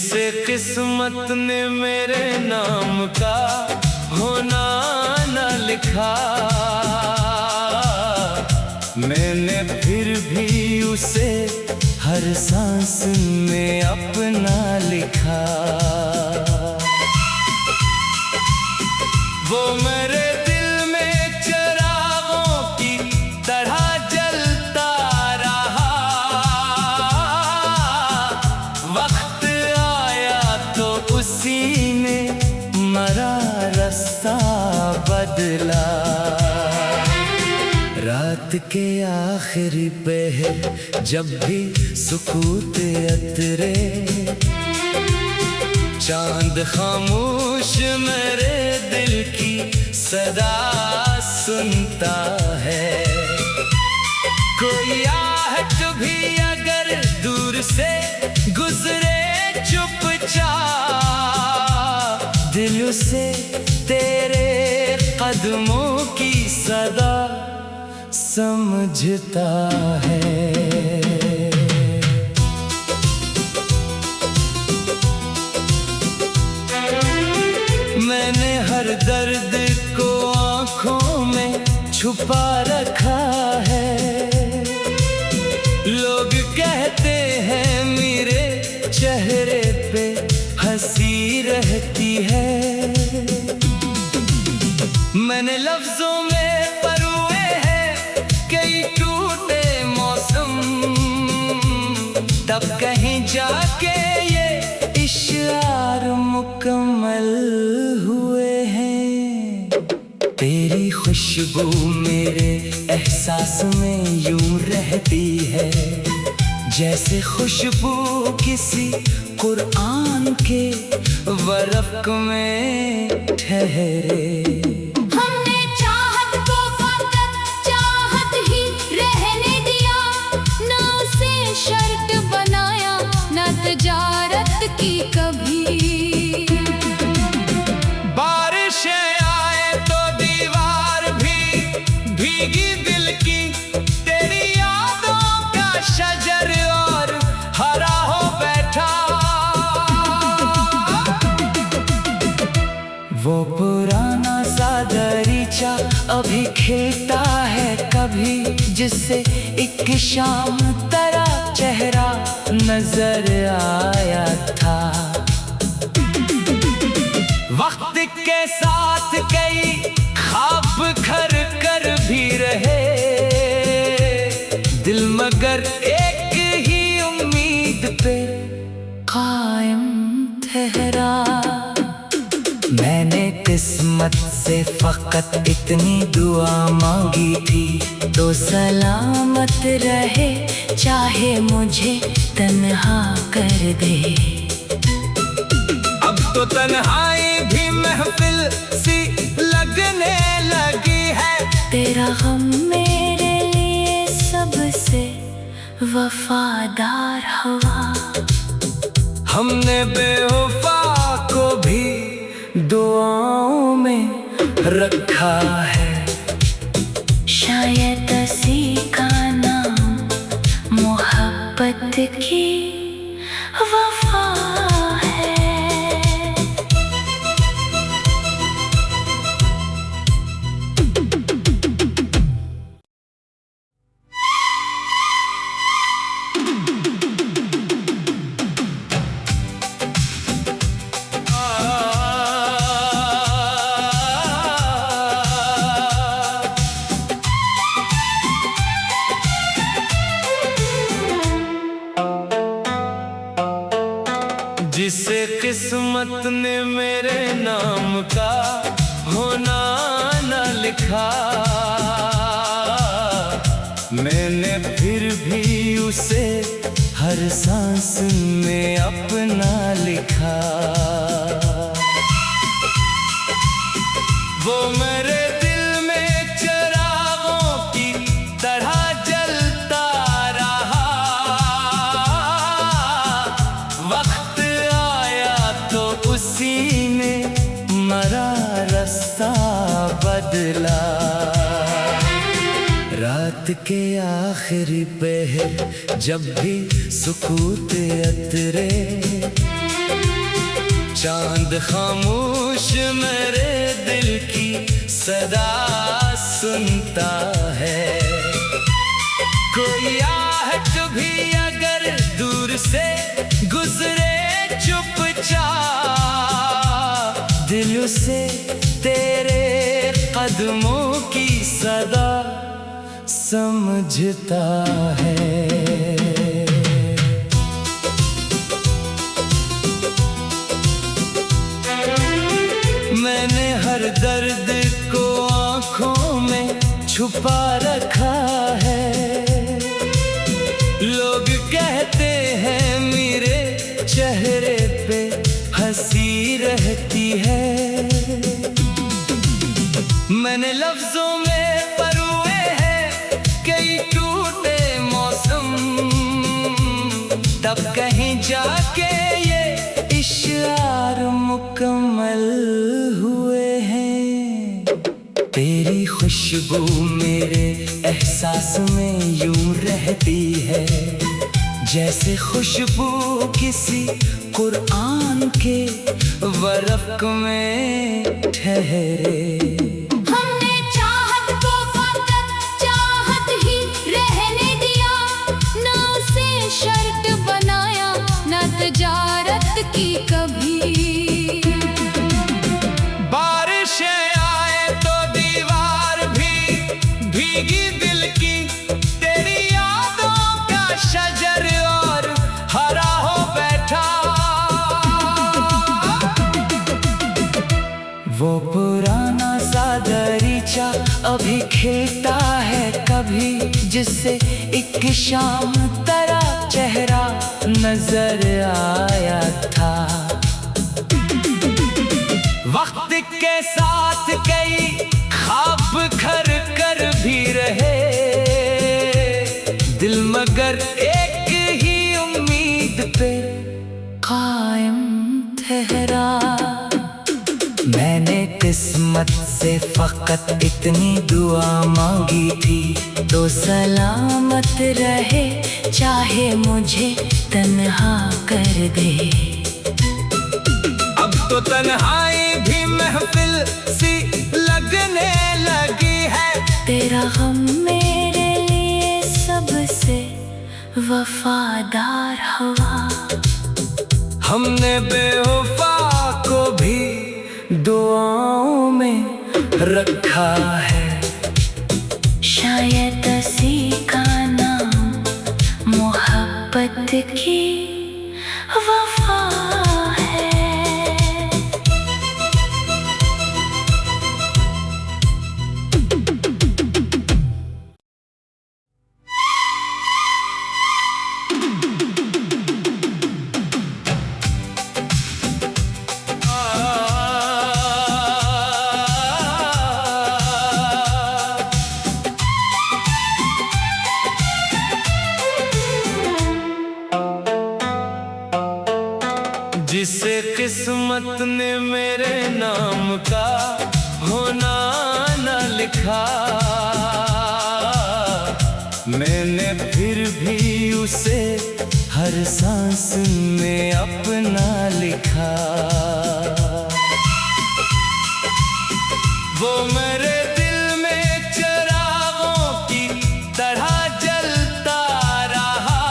जिसे किस्मत ने मेरे नाम का होना न लिखा, मैंने फिर भी उसे हर सांस में अपना लिखा। वो मेरे दिल में चिरागों की तरह जलता रहा, वक्त आया तो उसी ने मरा रास्ता बदला। रात के आखिरी पहर जब भी सुकूत अतरे, चांद खामोश मेरे दिल की सदा सुनता है। कोई आहट भी अगर दूर से गुजरे चुपचाप, दिल उसे तेरे कदमों की सदा समझता है। मैंने हर दर्द को आँखों में छुपा रखा है। लोग कहते हैं मेरे चेहरे पे हंसी रहती है। मैंने लफ्जों में परोए हैं कई टूटे मौसम, तब कहीं जाके ये इशार मुकम्मल हुए हैं। तेरी खुशबू मेरे एहसास में यूं रहती है, जैसे खुशबू किसी कुरान के वर्क में ठहरे। हमने चाहत को फकत चाहत ही रहने दिया, ना उसे शर्त बनाया ना तिजारत की कभी। बारिशें आए तो दीवार भी भीगी दिल की, तेरी यादों का शजर और हरा हो बैठा। वो पुराना सा दरीचा अभी खिलता है कभी, जिससे एक शाम तेरा चेहरा नजर आया था। वक्त के साथ कई ख्वाब घर कर भी रहे दिल, मगर एक ही उम्मीद पे कायम ठहरा। मैंने किस्मत से फकत इतनी दुआ मांगी थी, तो सलामत रहे चाहे मुझे तन्हा कर दे। अब तो तन्हाई भी महफिल सी लगने लगी है, तेरा गम मेरे लिए सबसे वफादार हवा। हमने बेवफा को भी दुआओं में रखा है, शायद इसी का नाम मोहब्बत की वफा है। जिसे किस्मत ने मेरे नाम का होना न लिखा, मैंने फिर भी उसे हर सांस में अपना लिखा। वो मेरे दिल में चिरागों की तरह जलता रहा, वक्त आया तो उसी ने मरा रास्ता बदला। रात के आखिरी पहर जब भी सुकूत अतरे, चांद खामोश मेरे दिल की सदा सुनता है। कोई आहट भी अगर दूर से गुजरे चुपचाप, दिल उसे तेरे कदमों की सदा समझता है। मैंने हर दर्द को आँखों में छुपा रखा है। लोग कहते हैं मेरे चेहरे पे हंसी रहती है। मैंने लफ्जों में परोए हैं कई टूटे मौसम, तब कहीं जाके ये इशार मुकम्मल हुए हैं। तेरी खुशबू मेरे एहसास में यूं रहती है, जैसे खुशबू किसी कुरान के वर्क़ में ठहरे। हमने चाहत को फकत चाहत ही रहने दिया, ना उसे शर्त बनाया, ना तजारत की कभी। बारिशें आए तो दीवार भी भीगी दिल की, तेरी यादों का शजर और हरा हो बैठा। वो पुराना सा दरीचा अभी खिलता है कभी, जिससे एक शाम तेरा चेहरा नजर आया था। वक्त के साथ कई ख्वाब घर कर भी रहे दिल, मगर एक ही उम्मीद पे कायम ठहरा। मैंने किस्मत से फकत इतनी दुआ मांगी थी, तो सलामत रहे चाहे मुझे तन्हा कर दे। अब तो तन्हाई भी महफिल सी लगने लगी है। तेरा गम मेरे लिए सबसे वफादार हवा। हमने बेवफा को भी दुआओं में रखा है। शायद इसी का नाम मोहब्बत की वफा है। जिसे किस्मत ने मेरे नाम का होना न लिखा, मैंने फिर भी उसे हर सांस में अपना लिखा। वो मेरे दिल में चिरागों की तरह जलता रहा।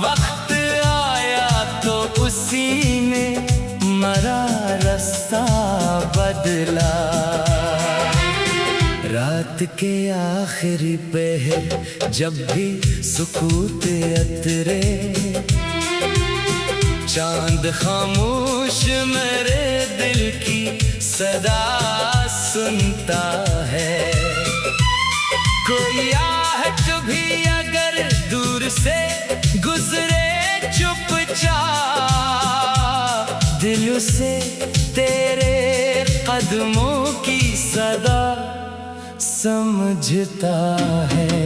वक्त आया तो उसी ने मरा रास्ता बदला। रात के आखिरी पहर जब भी सुकूत अतरे, चांद खामोश मेरे दिल की सदा सुनता है। कोई आहट भी अगर दूर से गुजरे चुपचाप, दिल उसे तेरे कदमों की सदा समझता है।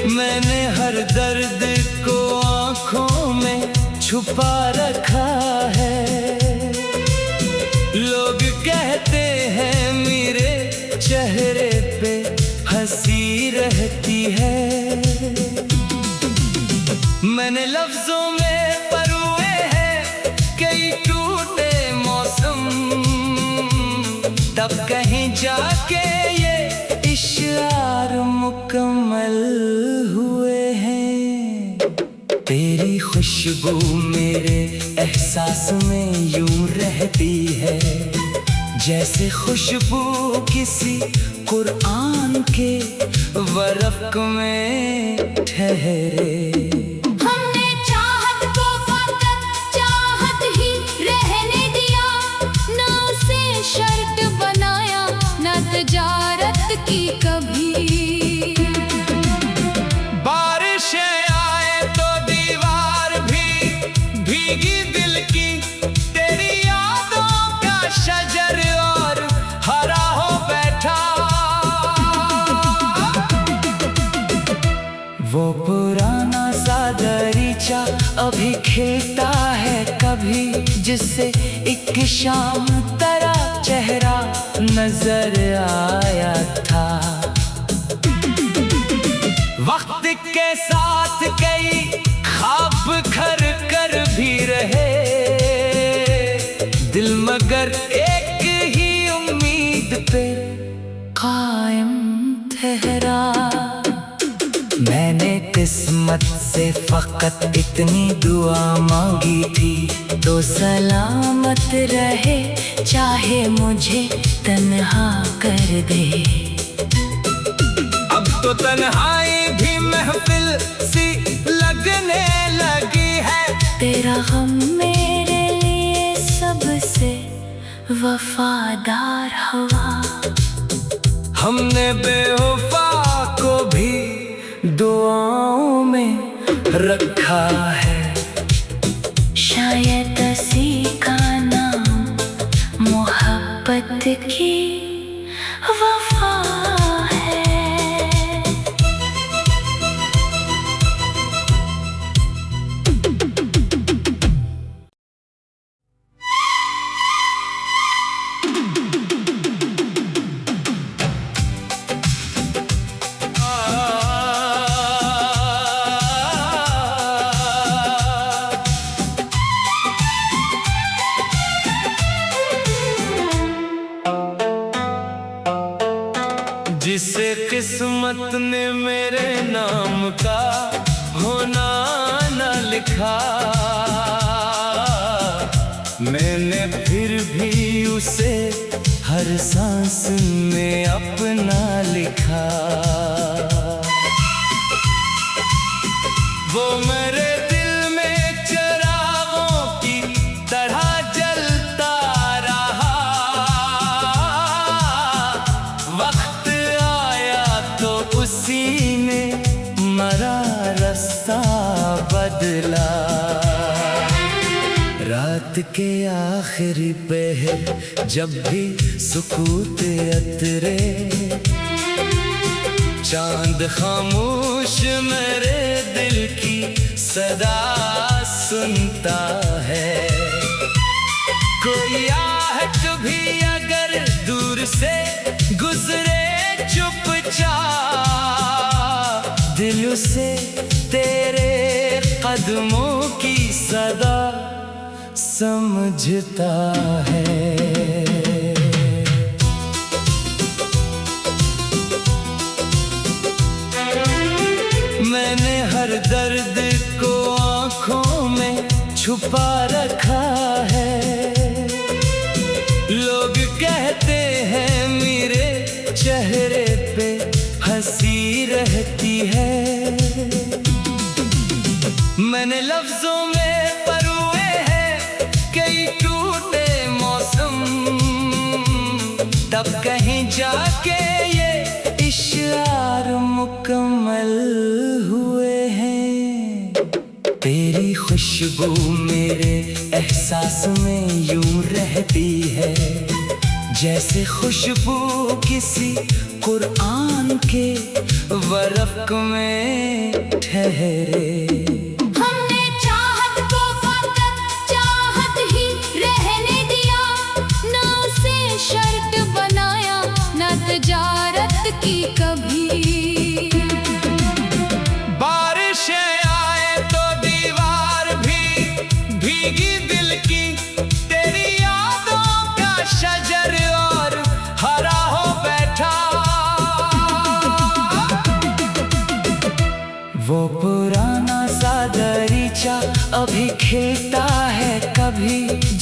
मैंने हर दर्द को आँखों में छुपा रखा है। लोग कहते हैं मेरे चेहरे पे मैंने लफ्जों में परोए हैं कई टूटे मौसम, तब कहीं जाके ये इशार मुकम्मल हुए हैं। तेरी खुशबू मेरे एहसास में यूं रहती है, जैसे खुशबू किसी कुरान के वर्क में ठहरे। हमने चाहत को फकत चाहत ही रहने दिया, ना उसे शर्त बनाया, ना तजारत की कभी। बारिशें आए तो दीवार भी भीगी दिल की, तेरी यादों का शजर और हरा हो बैठा। वो पुराना सा दरीचा अभी खिलता है कभी, जिससे एक शाम तेरा चेहरा नजर आया था। वक्त के साथ कई ख्वाब घर कर भी रहे दिल, मगर एक ही उम्मीद पे कायम ठहरा। मैंने किस्मत से फकत इतनी दुआ मांगी थी, तो सलामत रहे चाहे मुझे तन्हा कर दे। अब तो तन्हाई भी महफिल सी लगने लगी है, तेरा गम मेरे लिए सबसे वफादार हवा। हमने बेवफा को भी दुआओं में रखा है, शायद इसी का नाम मोहब्बत की वफा है। जिसे किस्मत ने मेरे नाम का होना न लिखा, मैंने फिर भी उसे हर सांस में अपना लिखा। वो मेरे दिल में चिरागों की तरह जलता रहा, वक्त आया तो उसी ने मरा रास्ता बदला। रात के आखिरी पहर जब भी सुकूत अतरे, चांद खामोश मेरे दिल की सदा सुनता है। कोई आहट भी अगर दूर से गुजरे चुपचाप, दिल से तेरे कदमों की सदा समझता है। मैंने हर दर्द को आँखों में छुपा रखा है, लोग कहते हैं मेरे चेहरे पे हंसी रहती है। मैंने लफ्जों में परोए हैं कई टूटे मौसम, तब कहीं जाके ये इशार मुकम्मल हुए हैं। तेरी खुशबू मेरे एहसास में यूं रहती है, जैसे खुशबू किसी कुरान के वर्क में ठहरे। हमने चाहत को फकत चाहत ही रहने दिया, ना उसे शर्त बनाया, ना तजारत की कभी। बारिशें आए तो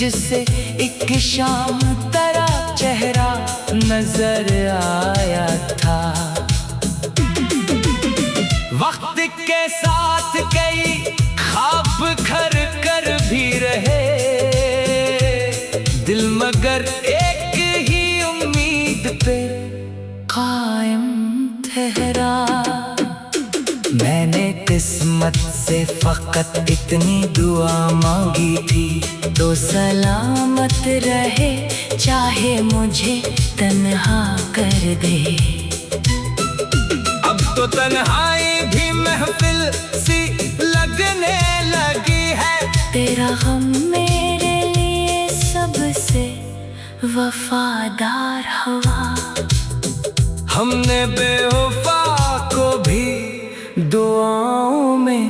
जिससे एक शाम तेरा चेहरा नजर आया था। वक्त के साथ कई ख्वाब घर कर भी रहे दिल, मगर एक ही उम्मीद पे कायम ठहरा। मैंने किस्मत से फकत इतनी दुआ मांगी थी, तो सलामत रहे चाहे मुझे तन्हा कर दे। अब तो तन्हाई भी महफिल सी लगने लगी है, तेरा गम मेरे लिए सबसे वफादार हवा। हमने बेवफा को भी दुआओं में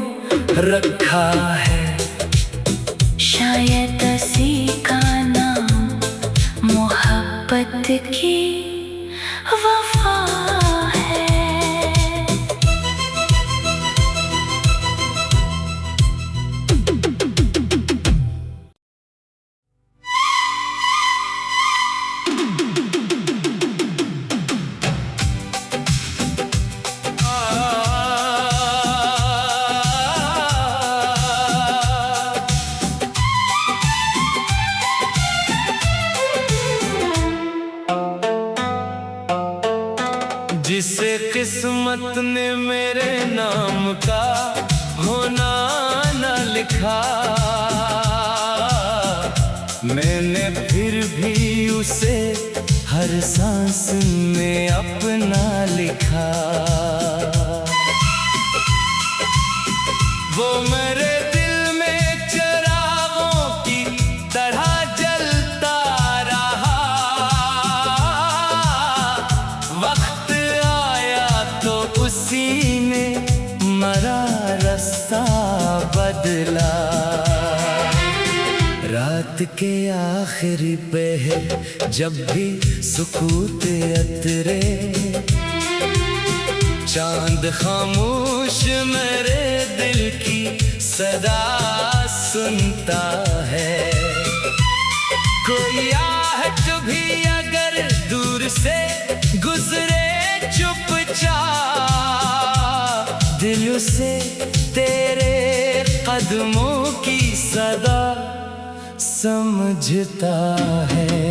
रखा है, शायद इसी का नाम मोहब्बत की वफा है। जिसे किस्मत ने मेरे नाम का होना न लिखा, मैंने फिर भी उसे हर सांस में अपना लिखा। वो मेरे दिल में चिरागों की तरह जलता रहा, वक्त आया तो उसी ने मरा रास्ता बदला। रात के आखिरी पहर जब भी सुकूत अतरे, चांद खामोश मेरे दिल की सदा सुनता है। कोई आहट भी अगर दूर से गुजरे चुपचाप, दिल उसे तेरे कदमों की सदा समझता है।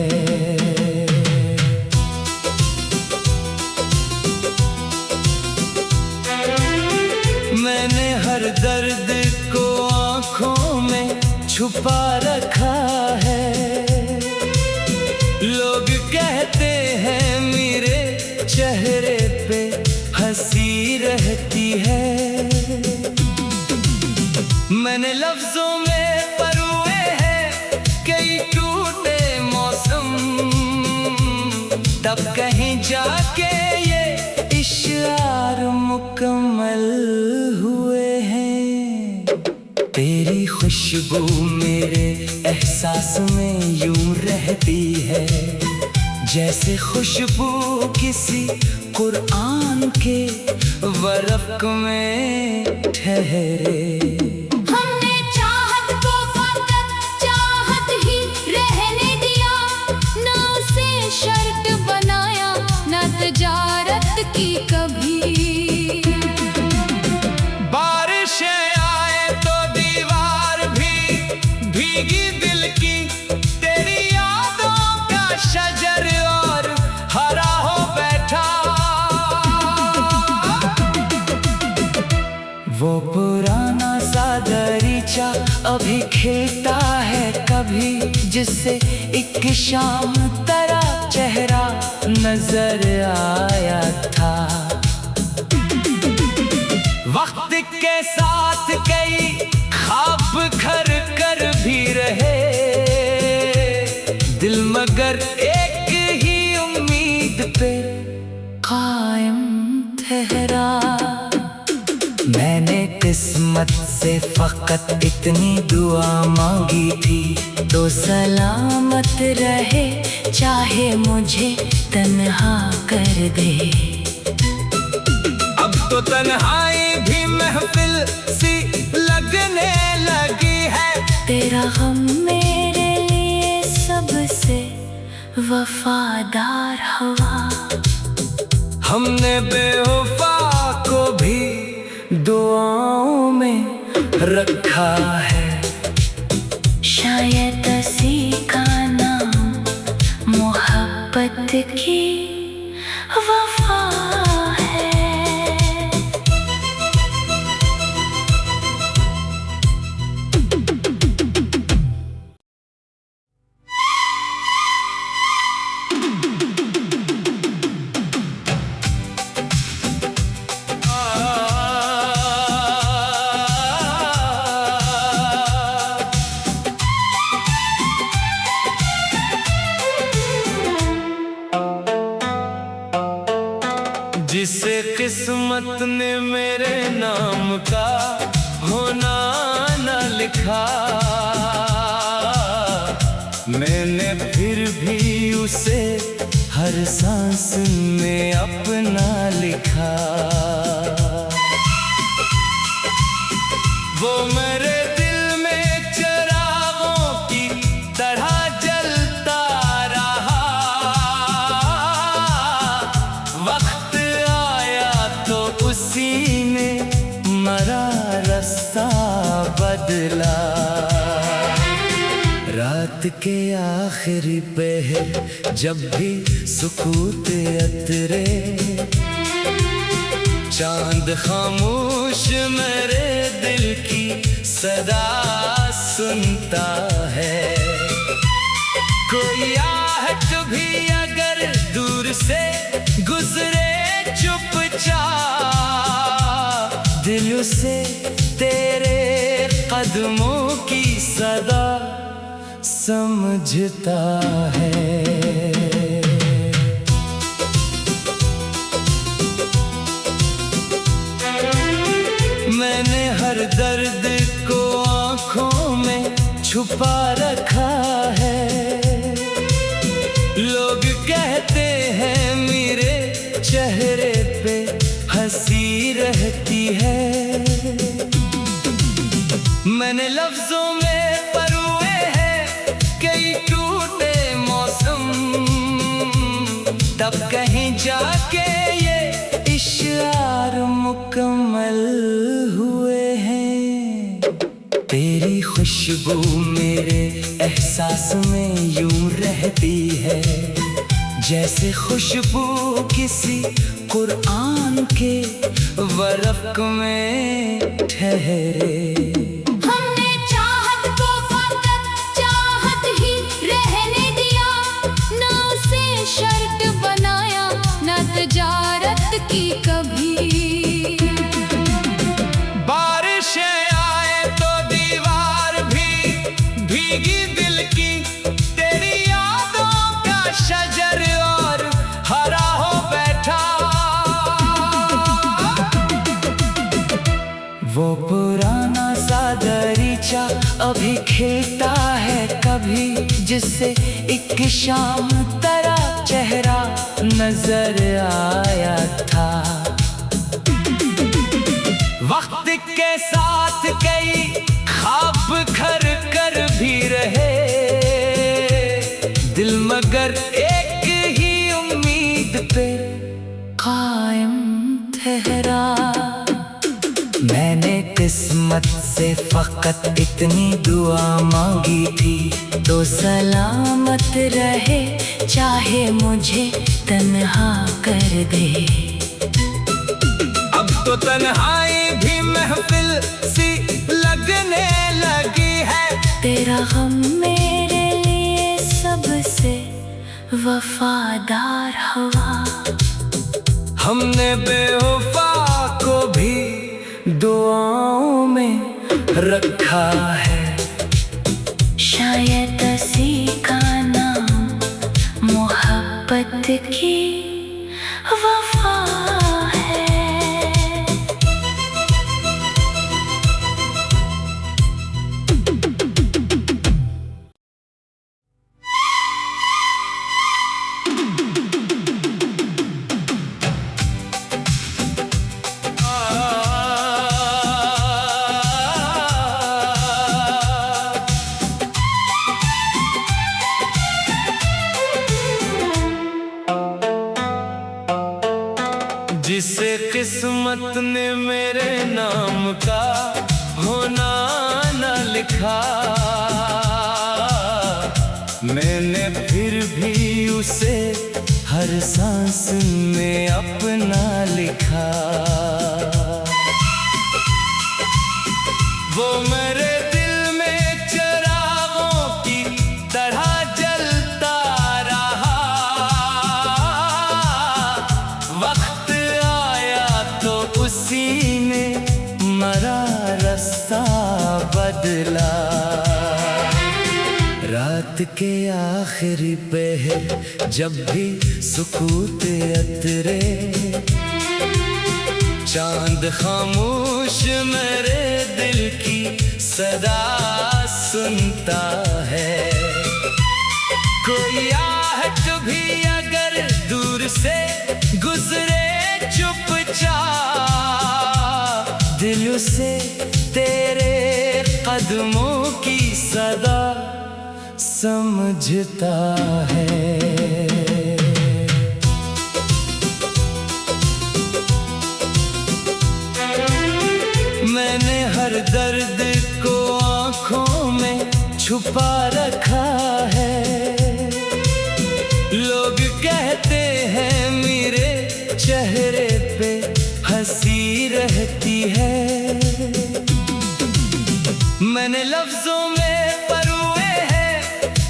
मैंने हर दर्द को आँखों में छुपा रखा है, लोग कहते हैं मेरे चेहरे पे हंसी रहती है। मैंने लफ्जों में परोए हैं कई टूटे मौसम, तब कहीं जाके ये इशार मुकम्मल हुए हैं। तेरी खुशबू मेरे एहसास में यूं रहती है, जैसे खुशबू किसी कुरान के वर्क में ठहरे। हमने चाहत को फकत चाहत ही रहने दिया, ना उसे शर्त बनाया, ना तजारत की कभी। बारिशें आए तो दीवार भी भीगी दिल की, तेरी यादों का शजर और हरा हो बैठा। वो पुराना सा दरीचा अभी खिलता है कभी, जिससे एक शाम तेरा चेहरा नजर आया था। वक्त के साथ कई ख्वाब घर कर भी रहे दिल, मगर एक ही उम्मीद पे कायम ठहरा। मैंने किस्मत से फकत इतनी दुआ मांगी थी, तो सलामत रहे चाहे मुझे तन्हा कर दे। अब तो तन्हाई भी महफिल सी लगने लगी है, तेरा गम मेरे लिए वफादार हवा। हमने बेवफा को भी दुआओं में रखा है। शायद इसी का नाम मोहब्बत की वफा है। जिसे किस्मत ने मेरे नाम का होना न लिखा, मैंने फिर भी उसे हर सांस में अपना लिखा। वो मेरे दिल में चिरागों की तरह जलता रहा। वक्त आया तो उसी ने मरा रास्ता बदला। रात के आखिरी पहर जब भी सुकूत अतरे, चांद खामोश मेरे दिल की सदा सुनता है। कोई आहट भी अगर दूर से गुजरे चुपचाप, दिल उसे तेरे कदमों की सदा समझता है। मैंने हर दर्द को आँखों में छुपा रखा है। लोग कहते हैं मेरे चेहरे पे हंसी रहती है। मैंने लफ्जों में परोए हैं कई टूटे मौसम, तब कहीं जाके ये इशार मुकम्मल हुए हैं। तेरी खुशबू मेरे एहसास में यूं रहती है, जैसे खुशबू किसी कुरान के वरक़ में ठहरे। हमने चाहत को फकत चाहत ही रहने दिया, ना उसे शर्त बनाया, ना तजारत की कभी। बारिशें आए तो दीवार भी भीगी दिल की, तेरी यादों का शजर और हरा हो बैठा। वो पुराना सा दरीचा अभी खिलता है कभी, जिससे एक शाम तेरा चेहरा नजर आया था। वक्त के साथ कई ख्वाब घर कर भी रहे दिल, मगर एक ही उम्मीद पे कायम ठहरा। मैंने किस्मत से फकत इतनी दुआ मांगी थी, तो सलामत रहे चाहे मुझे तन्हा कर दे। अब तो तन्हाई भी महफिल सी लगने लगी है। तेरा गम मेरे लिए सबसे वफादार हवा। हमने बेवफा को भी दुआओं में रखा है। शायद इसी का नाम मोहब्बत की वफा है। मैंने फिर भी उसे हर सांस में अपना लिखा। वो मेरे दिल में चिरागों की तरह जलता रहा। वक्त आया तो उसी ने मरा रास्ता बदला। रात के आखिरी पहर जब भी सुकूत अतरे, चांद खामोश मेरे दिल की सदा सुनता है। कोई आहट भी अगर दूर से गुजरे चुपचाप, दिल उसे तेरे कदमों की सदा समझता है। मैंने हर दर्द को आँखों में छुपा रखा है। लोग कहते हैं मेरे चेहरे पे हंसी रहती है। मैंने लफ्जों में परोए हैं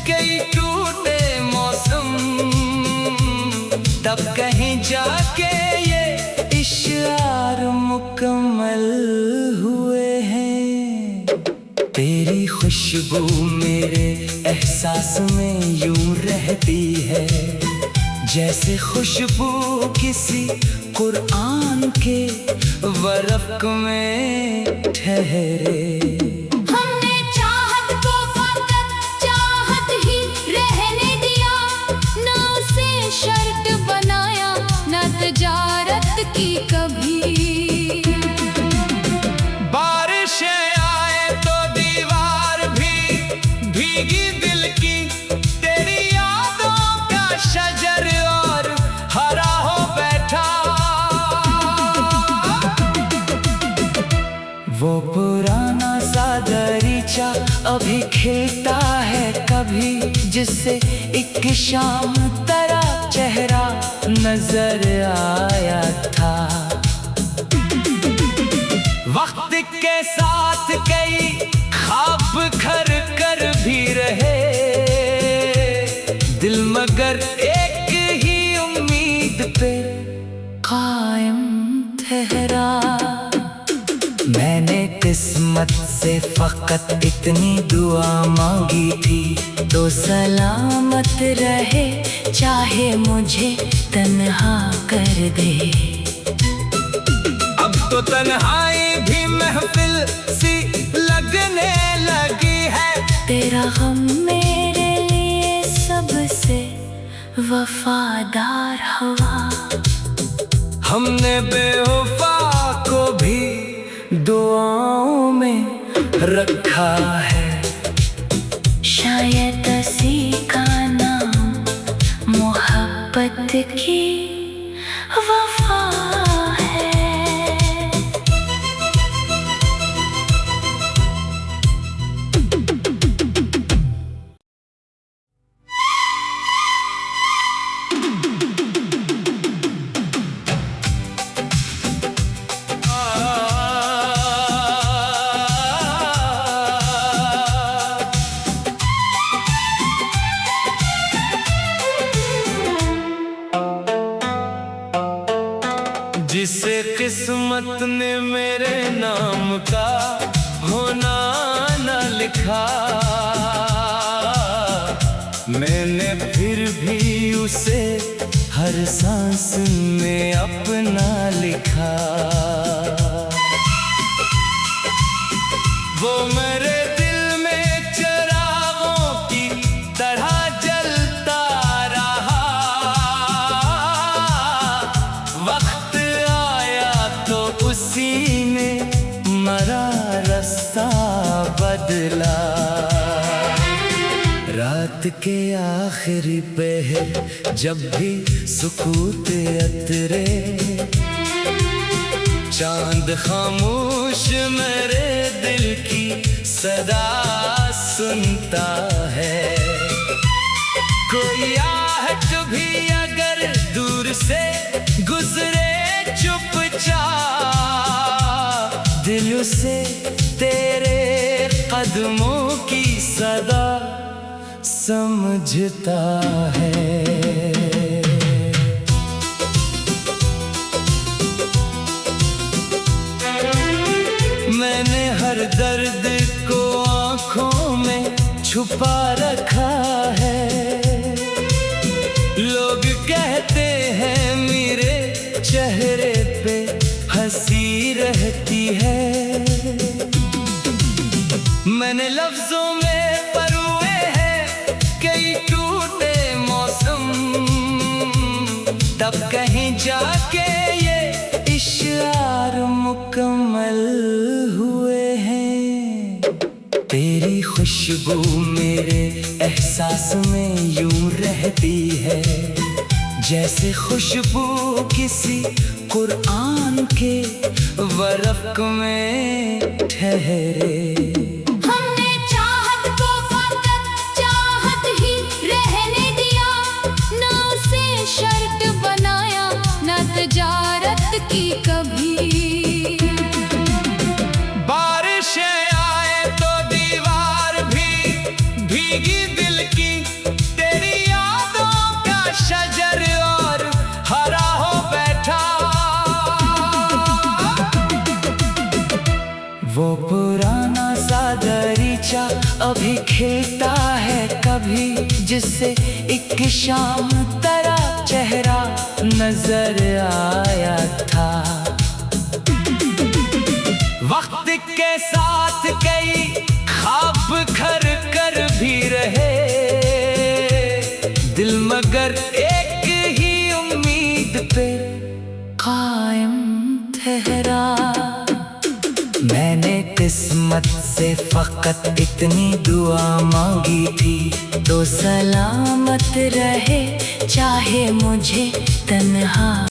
कई टूटे मौसम, तब कहीं जाके ये इशार मुकम्मल हुए हैं। तेरी खुशबू मेरे एहसास में यूं रहती है, जैसे खुशबू किसी कुरान के वर्क में ठहरे। हमने चाहत को फकत चाहत ही रहने दिया, ना उसे शर्त बनाया, ना तजारत की कभी। बारिशें आए तो दीवार भी भीगी दिल की, तेरी यादों का शजर और हरा हो बैठा। वो पुराना सा दरीचा अभी खिलता है कभी, जिससे एक शाम तेरा चेहरा नजर आया था। वक्त के साथ कई ख्वाब खर कर भी रहे, दिल मगर एक ही उम्मीद पे कायम ठहरा। मैंने किस्मत से फकत इतनी दुआ मांगी थी, तो सलामत रहे चाहे मुझे तन्हा कर दे। अब तो तन्हाई भी महफिल सी लगने लगी है। तेरा गम मेरे लिए सबसे वफादार हवा। हमने बेवफा को भी दुआओं में रखा है। शायद इसी का नाम मोहब्बत की वफा है। जिसे किस्मत ने मेरे नाम का होना न लिखा, मैंने फिर भी उसे हर सांस में अपना लिखा। वो मेरे दिल में चिरागों की तरह जलता रहा। वक्त आया तो उसी ने मरा रास्ता बदला। रात के आखिरी पहर जब भी सुकूत अतरे, चांद खामोश मेरे दिल की सदा सुनता है। उसे तेरे कदमों की सदा समझता है। मैंने हर दर्द को आँखों में छुपा रखा है। लोग कहते हैं मेरे चेहरे पे हंसी रहती है। मैंने लफ्जों में परोए हैं कई टूटे मौसम, तब कहीं जाके ये इशार मुकम्मल हुए हैं। तेरी खुशबू मेरे एहसास में यूं रहती है, जैसे खुशबू किसी कुरान के वर्क़ में ठहरे। हमने चाहत को फकत चाहत ही रहने दिया, ना उसे शर्त बनाया, ना तजारत की कभी। बारिशें आए तो दीवार भी भीगी दिल की, तेरी यादों का शजर और हरा हो बैठा। वो पुराना सा दरीचा अभी खिलता है कभी, जिससे एक शाम तेरा चेहरा नजर आया था। वक्त के साथ कई ख्वाब घर कर भी रहे दिल, मगर एक ही उम्मीद पे कायम ठहरा। मैंने किस्मत से फकत इतनी दुआ मांगी थी, तो सलामत रहे चाहे मुझे तन्हा